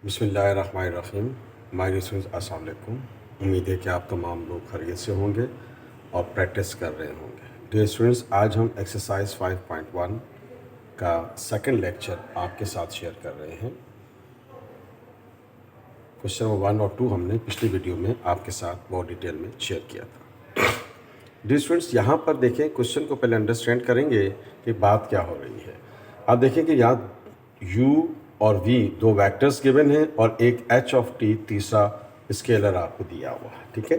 बिस्मिल्लाहिर्रहमानिर्रहीम। My students अस्सलाम वालेकुम। उम्मीद है कि आप तमाम लोग खैरियत से होंगे और प्रैक्टिस कर रहे होंगे। डियर स्टूडेंट्स, आज हम एक्सरसाइज 5.1 का सेकंड लेक्चर आपके साथ शेयर कर रहे हैं। क्वेश्चन नंबर 1 और 2 हमने पिछली वीडियो में आपके साथ बहुत डिटेल में शेयर किया था। डियर स्टूडेंट्स, यहाँ पर देखें, क्वेश्चन को पहले अंडरस्टैंड करेंगे कि बात क्या हो रही है। आप देखें कि यहाँ u और v दो वेक्टर्स गिवन हैं और एक h ऑफ t तीसरा स्केलर आपको दिया हुआ है। ठीक है,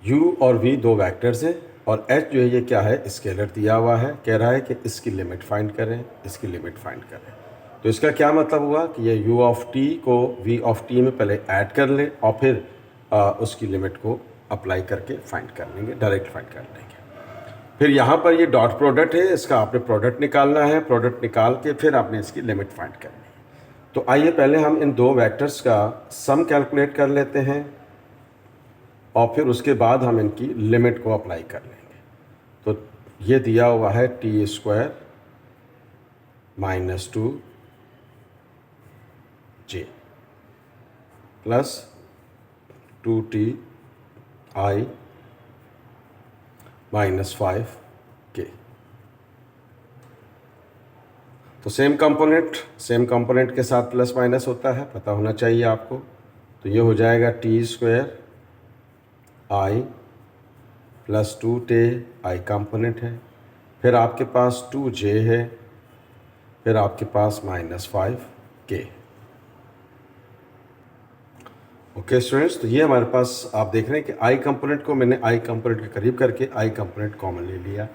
u और v दो वेक्टर्स हैं और h जो है ये क्या है, स्केलर दिया हुआ है। कह रहा है कि इसकी लिमिट फाइंड करें, इसकी लिमिट फाइंड करें। तो इसका क्या मतलब हुआ कि ये u ऑफ t को v ऑफ t में पहले ऐड कर लें और फिर उसकी लिमिट को अप्लाई करके फाइंड कर लेंगे, डायरेक्ट फाइंड कर लेंगे। फिर यहाँ पर ये डॉट प्रोडक्ट है, इसका आपने प्रोडक्ट निकालना है। प्रोडक्ट निकाल के फिर आपने इसकी लिमिट फाइंड करनी है। तो आइए पहले हम इन दो वेक्टर्स का सम कैलकुलेट कर लेते हैं और फिर उसके बाद हम इनकी लिमिट को अप्लाई कर लेंगे। तो ये दिया हुआ है टी स्क्वायर माइनस 2 जे प्लस 2t आई माइनस 5 के। तो सेम कंपोनेंट के साथ प्लस माइनस होता है, पता होना चाहिए आपको। तो ये हो जाएगा टी स्क्वायर आई प्लस 2t आई कंपोनेंट है, फिर आपके पास 2j है, फिर आपके पास माइनस 5k। ओके स्टूडेंट्स, तो ये हमारे पास आप देख रहे हैं कि आई कंपोनेंट को मैंने आई कंपोनेंट के करीब करके आई कंपोनेंट कॉमन ले लिया।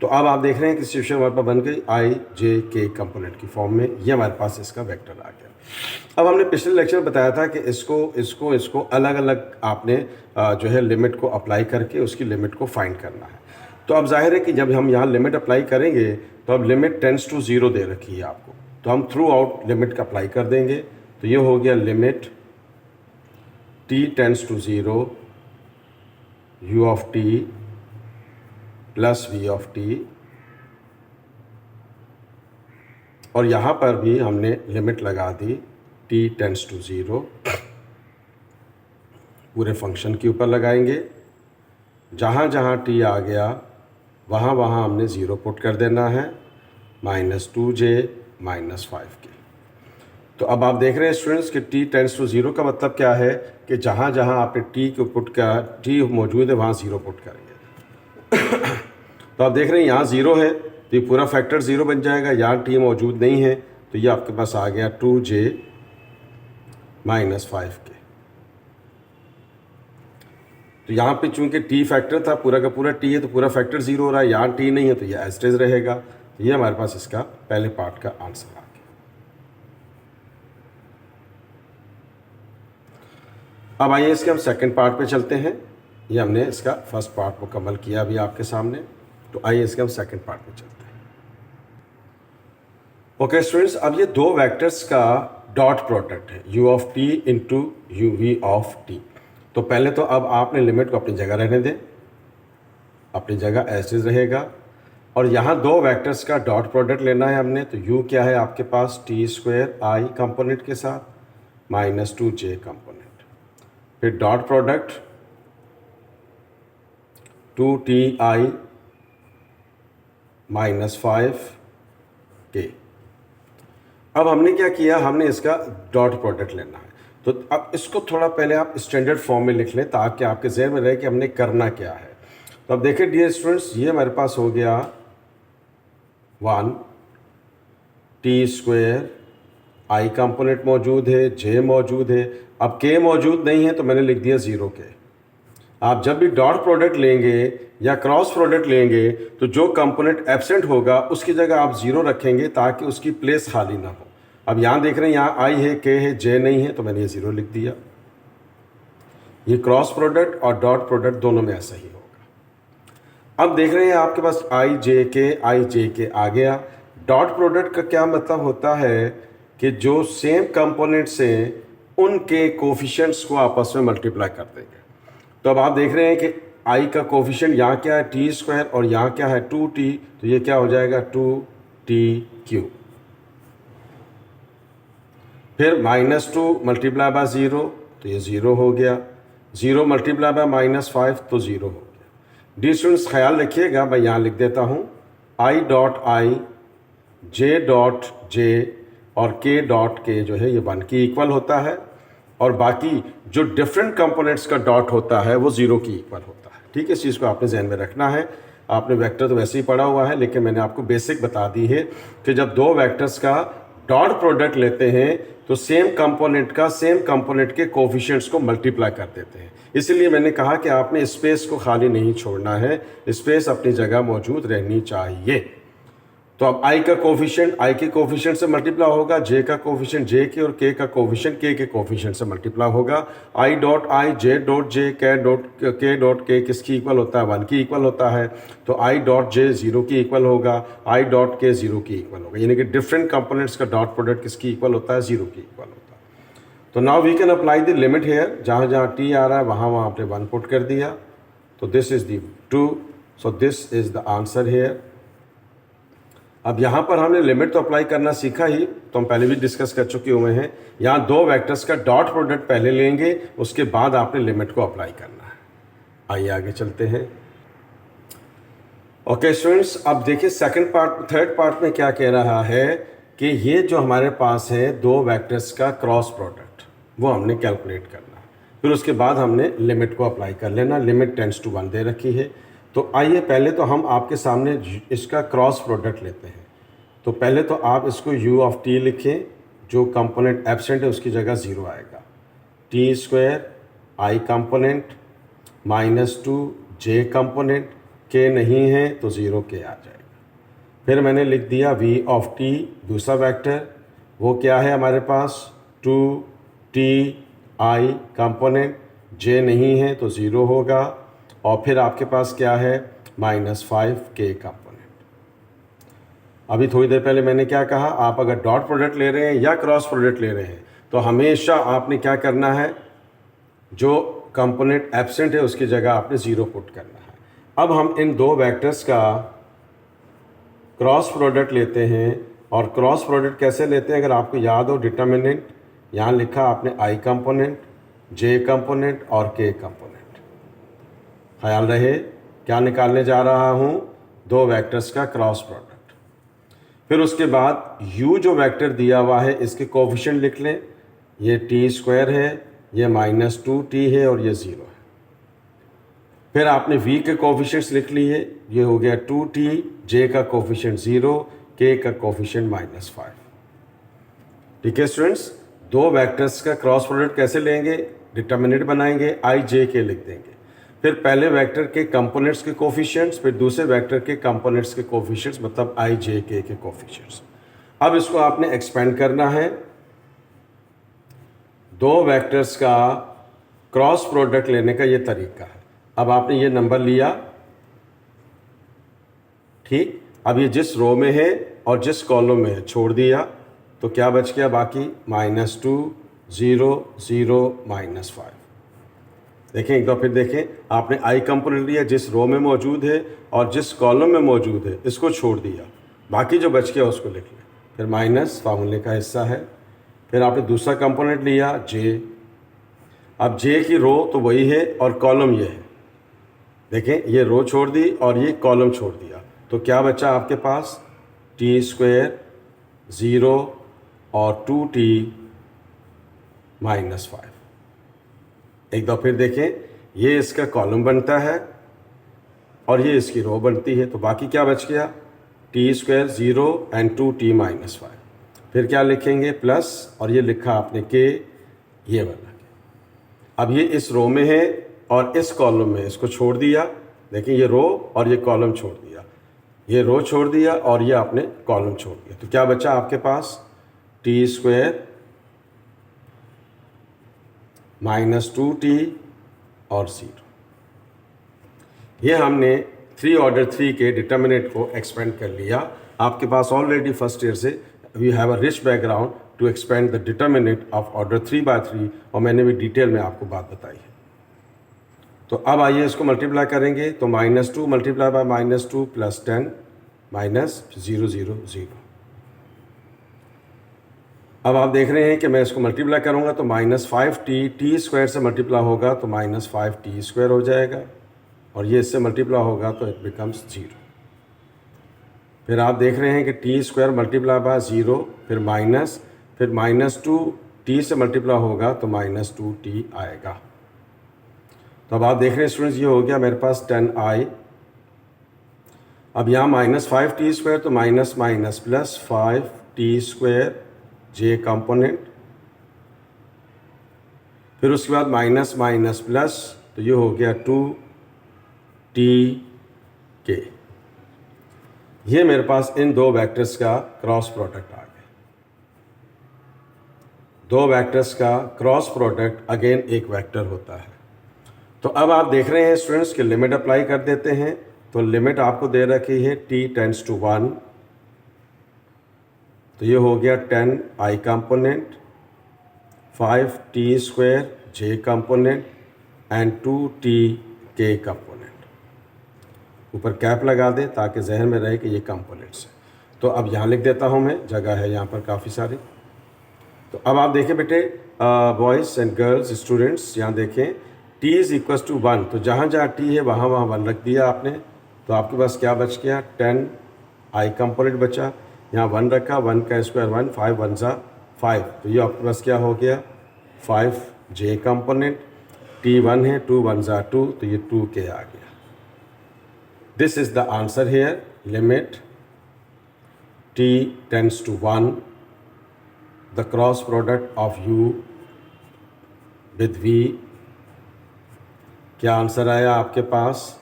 तो अब आप देख रहे हैं कि सिचुएशन हमारे पास बन गई आई जे के कंपोनेंट की फॉर्म में। ये हमारे पास इसका वेक्टर आ गया। अब हमने पिछले लेक्चर में बताया था कि इसको अलग अलग आपने जो है लिमिट को अप्लाई करके उसकी लिमिट को फाइंड करना है। तो अब जाहिर है कि जब हम यहाँ लिमिट अप्लाई करेंगे तो अब लिमिट टेंड्स टू 0 दे रखी है आपको, तो हम थ्रू आउट लिमिट का अप्लाई कर देंगे। तो ये हो गया limit t tends to 0 u of t plus v of t, और यहाँ पर भी हमने लिमिट लगा दी t टेंड्स टू 0, पूरे फंक्शन के ऊपर लगाएंगे। जहाँ जहाँ t आ गया वहाँ वहाँ हमने 0 पुट कर देना है, माइनस 2j माइनस 5k। तो अब आप देख रहे हैं स्टूडेंट्स कि t टेंड्स टू 0 का मतलब क्या है कि जहाँ जहाँ आपने t को पुट का t मौजूद है वहाँ 0 पुट करेंगे। तो आप देख रहे हैं यहाँ 0 है तो ये पूरा फैक्टर 0 बन जाएगा। यहाँ t मौजूद नहीं है तो ये आपके पास आ गया 2j माइनस 5k। तो यहाँ पे चूंकि t फैक्टर था, पूरा का पूरा t है तो पूरा फैक्टर 0 हो रहा है। यहाँ t नहीं है तो ये एज इट इज रहेगा। तो ये हमारे पास इसका पहले पार्ट का आंसर आ गया। अब आइए इसके हम सेकंड पार्ट पे चलते हैं। ये हमने इसका फर्स्ट पार्ट मुकम्मल किया अभी आपके सामने, तो आइए इसके हम सेकंड पार्ट पे चलते हैं। ओके स्टूडेंट्स, अब ये दो वेक्टर्स का डॉट प्रोडक्ट है u of t into U V of t। तो पहले तो अब आपने लिमिट को अपनी जगह रहने दें, अपनी जगह एज इज रहेगा। और यहाँ दो वेक्टर्स का डॉट प्रोडक्ट लेना है हमने। तो u क्या है आपके पास t स्क्वायर आई कंपोनेंट के साथ माइनस 2j कंपोनेंट, फिर dot product 2ti minus 5k। अब हमने क्या किया, हमने इसका डॉट प्रोडक्ट लेना है। तो अब इसको थोड़ा पहले आप स्टैंडर्ड फॉर्म में लिख लें ताकि आपके ज़हन में रहे कि हमने करना क्या है। तो अब देखिए डियर स्टूडेंट्स, ये हमारे पास हो गया 1 टी स्क्वायर आई कंपोनेंट मौजूद है, जे मौजूद है। अब के मौजूद नहीं है तो मैंने लिख दिया 0k। आप जब भी डॉट प्रोडक्ट लेंगे या क्रॉस प्रोडक्ट लेंगे तो जो कंपोनेंट एब्सेंट होगा उसकी जगह आप 0 रखेंगे ताकि उसकी प्लेस खाली ना हो। अब यहाँ देख रहे हैं यहाँ आई है, के है, जे नहीं है तो मैंने ये 0 लिख दिया। ये क्रॉस प्रोडक्ट और डॉट प्रोडक्ट दोनों में ऐसा ही होगा। अब देख रहे हैं आपके पास आई जे के आ गया। डॉट प्रोडक्ट का क्या मतलब होता है कि जो सेम कंपोनेंट्स हैं उनके कोफिशिएंट्स को आपस में मल्टीप्लाई कर देंगे। तो अब आप देख रहे हैं कि आई का कोफिशिएंट यहाँ क्या है टी स्क्वायर और यहाँ क्या है 2t, तो ये क्या हो जाएगा 2t क्यूब। फिर -2 मल्टीप्लाई बाय 0 तो ये 0 हो गया, 0 मल्टीप्लाई बाय -5 तो 0 हो गया। डी स्टूडेंट्स ख्याल रखिएगा, मैं यहाँ लिख देता हूँ i dot I, j dot J और k डॉट के जो है ये 1 की इक्वल होता है, और बाकी जो डिफरेंट कंपोनेंट्स का डॉट होता है वो 0 की इक्वल होता है। ठीक है, इस चीज़ को आपने जहन में रखना है। आपने वेक्टर तो वैसे ही पढ़ा हुआ है, लेकिन मैंने आपको बेसिक बता दी है कि जब दो वेक्टर्स का डॉट प्रोडक्ट लेते हैं तो सेम कंपोनेंट के कोफिशिएंट्स को मल्टीप्लाई कर देते हैं। इसलिए मैंने कहा कि आपने स्पेस को खाली नहीं छोड़ना है, स्पेस अपनी जगह मौजूद रहनी चाहिए। तो अब i का कोफिशिएंट i के कोफिशिएंट से मल्टीप्लाई होगा, j का कोफिशिएंट j के, और k का कोफिशिएंट k के कोफिशिएंट से मल्टीप्लाई होगा। i dot I, j dot J, k dot k किसकी इक्वल होता है? 1 की इक्वल होता है। तो i डॉट j 0 की इक्वल होगा, i डॉट k 0 की इक्वल होगा, यानी कि डिफरेंट कंपोनेंट्स का डॉट प्रोडक्ट किसकी इक्वल होता है? 0 की इक्वल होता है। तो now we can apply the limit here, जहाँ जहाँ t आ रहा है वहाँ आपने 1 पुट कर दिया, तो this is the 2, so this is the answer hair. अब यहाँ पर हमने लिमिट तो अप्लाई करना सीखा ही, तो हम पहले भी डिस्कस कर चुके हुए हैं। यहाँ दो वेक्टर्स का डॉट प्रोडक्ट पहले लेंगे, उसके बाद आपने लिमिट को अप्लाई करना है। आइए आगे चलते हैं। ओके स्टूडेंट्स, अब देखिए थर्ड पार्ट में क्या कह रहा है कि ये जो हमारे पास है दो वेक्टर्स का क्रॉस प्रोडक्ट, वो हमने कैलकुलेट करना है। फिर उसके बाद हमने लिमिट को अप्लाई कर लेना। लिमिट टेंड्स टू 1 दे रखी है, तो आइए पहले तो हम आपके सामने इसका क्रॉस प्रोडक्ट लेते हैं। तो पहले तो आप इसको u ऑफ t लिखें, जो कंपोनेंट एब्सेंट है उसकी जगह 0 आएगा। t² i component -2 j component, k नहीं है तो 0 k आ जाएगा। फिर मैंने लिख दिया v ऑफ t, दूसरा वेक्टर, वो क्या है हमारे पास? 2t i कंपोनेंट, j नहीं है तो 0 होगा, और फिर आपके पास क्या है? -5 k कंपोनेंट। अभी थोड़ी देर पहले मैंने क्या कहा, आप अगर डॉट प्रोडक्ट ले रहे हैं या क्रॉस प्रोडक्ट ले रहे हैं तो हमेशा आपने क्या करना है? जो कंपोनेंट एब्सेंट है उसकी जगह आपने 0 पुट करना है। अब हम इन दो वेक्टर्स का क्रॉस प्रोडक्ट लेते हैं, और क्रॉस प्रोडक्ट कैसे लेते हैं? अगर आपको याद हो, डिटर्मिनेंट यहाँ लिखा आपने i कंपोनेंट, j कंपोनेंट और k कंपोनेंट। ख्याल रहे क्या निकालने जा रहा हूँ? दो वेक्टर्स का क्रॉस प्रोडक्ट। फिर उसके बाद u जो वेक्टर दिया हुआ है इसके कोफिशिएंट लिख लें, ये t² है, ये -2t है और ये 0 है। फिर आपने v के कोफिशिएंट्स लिख लिए, ये हो गया 2t, j का कोफिशिएंट 0, k का कोफिशिएंट -5। ठीक है स्टूडेंट्स, दो वेक्टर्स का क्रॉस प्रोडक्ट कैसे लेंगे? डिटर्मिनेंट बनाएंगे, i j k लिख देंगे। फिर पहले वेक्टर के कंपोनेंट्स के कोफिशिएंट्स, फिर दूसरे वेक्टर के कंपोनेंट्स के कोफिशिएंट्स, मतलब i j k के कोफिशिएंट्स। अब इसको आपने एक्सपेंड करना है। दो वेक्टर्स का क्रॉस प्रोडक्ट लेने का ये तरीका है। अब आपने ये नंबर लिया, ठीक, अब ये जिस रो में है और जिस कॉलम में है छोड़ दिया, तो क्या बच गया बाकी? -2 0 0 -5। देखें एक बार फिर देखें, आपने i कंपोनेंट लिया जिस रो में मौजूद है और जिस कॉलम में मौजूद है, इसको छोड़ दिया, बाकी जो बच गया उसको लिख लें। फिर माइनस फार्मूले का हिस्सा है। फिर आपने दूसरा कंपोनेंट लिया j, अब j की रो तो वही है और कॉलम ये है। देखें ये रो छोड़ दी और ये कॉलम छोड़ दिया, तो क्या बचा आपके पास? t² 0 और 2t -5। एक बार फिर देखें, ये इसका कॉलम बनता है और ये इसकी रो बनती है, तो बाकी क्या बच गया? t² 0 and 2t -5। फिर क्या लिखेंगे? प्लस, और ये लिखा आपने k, ये वाला। अब ये इस रो में है और इस कॉलम में, इसको छोड़ दिया। देखें ये रो और ये कॉलम छोड़ दिया, ये रो छोड़ दिया और ये आपने कॉलम छोड़ दिया, तो क्या बचा आपके पास? t² -2t और 0। ये हमने 3 ऑर्डर 3 के डिटर्मिनेंट को एक्सपेंड कर लिया। आपके पास ऑलरेडी फर्स्ट ईयर से we have a rich background to expand the determinant of order 3/3, और मैंने भी डिटेल में आपको बात बताई है। तो अब आइए इसको मल्टीप्लाई करेंगे, तो -2 मल्टीप्लाई बाय -2 +10 -0 0 0। अब आप देख रहे हैं कि मैं इसको मल्टीप्लाई करूँगा तो -5t, टी स्क्वायर से मल्टीप्लाई होगा तो -5t² हो जाएगा, और ये इससे मल्टीप्लाई होगा तो इट बिकम्स 0। फिर आप देख रहे हैं कि t² मल्टीप्लाई बाय 0, फिर माइनस, फिर -2 t से मल्टीप्लाई होगा तो -2t आएगा। तो अब आप देख रहे हैं स्टूडेंट्स, ये हो गया मेरे पास 10i। अब यहाँ -5t² तो minus minus plus 5t² j component, फिर उसके बाद माइनस माइनस प्लस, तो ये हो गया 2tk। ये मेरे पास इन दो वेक्टर्स का क्रॉस प्रोडक्ट आ गया। दो वेक्टर्स का क्रॉस प्रोडक्ट अगेन एक वेक्टर होता है। तो अब आप देख रहे हैं स्टूडेंट्स कि लिमिट अप्लाई कर देते हैं। तो लिमिट आपको दे रखी है t टेंड्स टू 1, तो ये हो गया 10i component, 5t² j component and 2tk component. ऊपर कैप लगा दे ताकि जहन में रहे कि ये कंपोनेंट्स हैं। तो अब यहाँ लिख देता हूँ मैं, जगह है यहाँ पर काफ़ी सारी। तो अब आप देखें बेटे, बॉयज़ एंड गर्ल्स स्टूडेंट्स, यहाँ देखें t इज़ इक्वल टू 1, तो जहाँ जहाँ t है वहाँ वहाँ 1 रख दिया आपने। तो आपके पास क्या बच गया, 10i कंपोनेंट बचा, यहाँ 1 रखा, 1 का स्क्वायर 1, 5 1 ज़ा 5, तो ये आपके पास क्या हो गया 5j कंपोनेंट। t 1 है, 2 1 ज़ा 2, तो ये 2k आ गया। This is the answer here. Limit t tends to 1, the cross product of u with v। क्या आंसर आया आपके पास,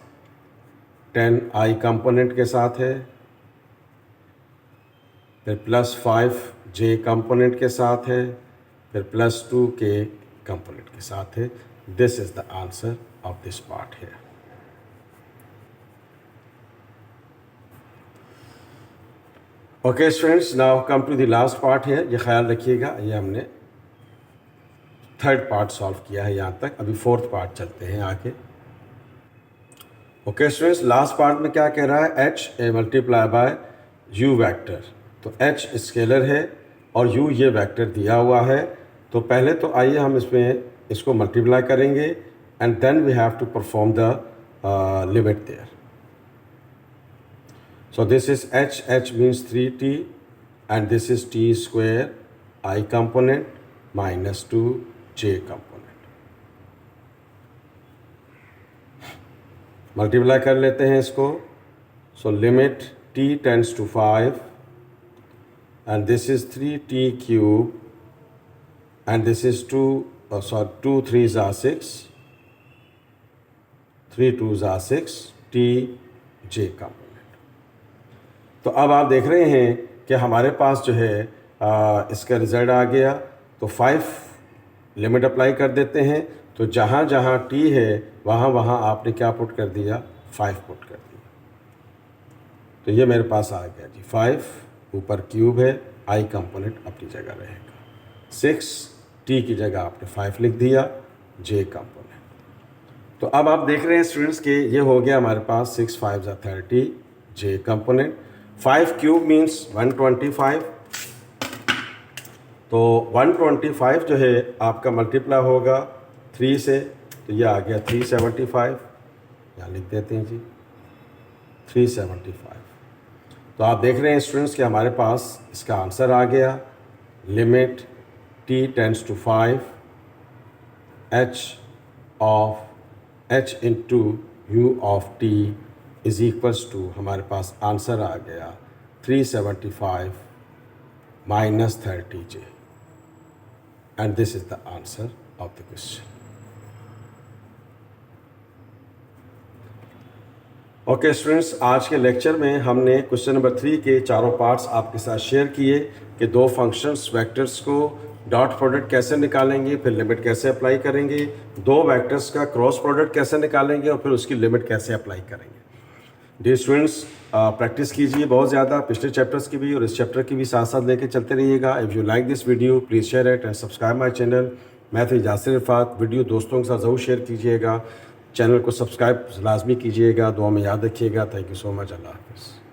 10i कंपोनेंट के साथ है, फिर प्लस 5j कंपोनेंट के साथ है, फिर प्लस 2k कंपोनेंट के साथ है। This is the answer of this part है। Okay students, now come to the last part है। ये ख्याल रखिएगा, ये हमने थर्ड पार्ट सॉल्व किया है यहाँ तक। अभी फोर्थ पार्ट चलते हैं आगे। ओके स्टूडेंट्स, लास्ट पार्ट में क्या कह रहा है, h A multiply by u vector. तो h स्केलर है और u ये वेक्टर दिया हुआ है। तो पहले तो आइए हम इसमें इसको मल्टीप्लाई करेंगे and then we have to perform the limit there. So this is h means 3t and this is t² I component minus 2j component। Multiply कर लेते हैं इसको। So limit t tends to 5 and this is 3t cube and this is 2 3s are 6, 3 2s are 6 tj component। तो अब आप देख रहे हैं कि हमारे पास जो है इसका रिज़ल्ट आ गया। तो 5 लिमिट अप्लाई कर देते हैं। तो जहाँ जहाँ t है वहाँ वहाँ आपने क्या पुट कर दिया, 5 पुट कर दिया। तो ये मेरे पास आ गया जी 5, ऊपर क्यूब है, i कंपोनेंट अपनी जगह रहेगा, 6 t की जगह आपने 5 लिख दिया, j कंपोनेंट। तो अब आप देख रहे हैं स्टूडेंट्स कि ये हो गया हमारे पास 6 5 ज़ा 30 j कंपोनेंट। 5 cube means 125। तो 125 जो है आपका मल्टीप्लाई होगा 3 से, तो ये आ गया 375। यहाँ लिख देते हैं जी 375। तो आप देख रहे हैं स्टूडेंट्स कि हमारे पास इसका आंसर आ गया। Limit t tends to 5, h into u of t is equals to, हमारे पास आंसर आ गया 375 minus 30j and this is the answer of the question. Okay students, आज के लेक्चर में हमने क्वेश्चन नंबर 3 के चारों पार्ट्स आपके साथ शेयर किए कि दो functions vectors co dot product कैसे निकालेंगे, फिर लिमिट कैसे अप्लाई करेंगे, दो वेक्टर्स का क्रॉस प्रोडक्ट कैसे निकालेंगे और फिर उसकी लिमिट कैसे अप्लाई करेंगे। डियर स्टूडेंट्स, प्रैक्टिस कीजिए बहुत ज़्यादा, पिछले चैप्टर्स की भी और इस चैप्टर की भी साथ साथ लेके चलते रहिएगा। If you like this video please share it and subscribe my channel. मैं थे यासिर इरफात। वीडियो दोस्तों के साथ ज़रूर शेयर कीजिएगा, चैनल को सब्सक्राइब लाजमी कीजिएगा, दुआ में याद रखिएगा। Thank you so much. Allah हाफ़िज़।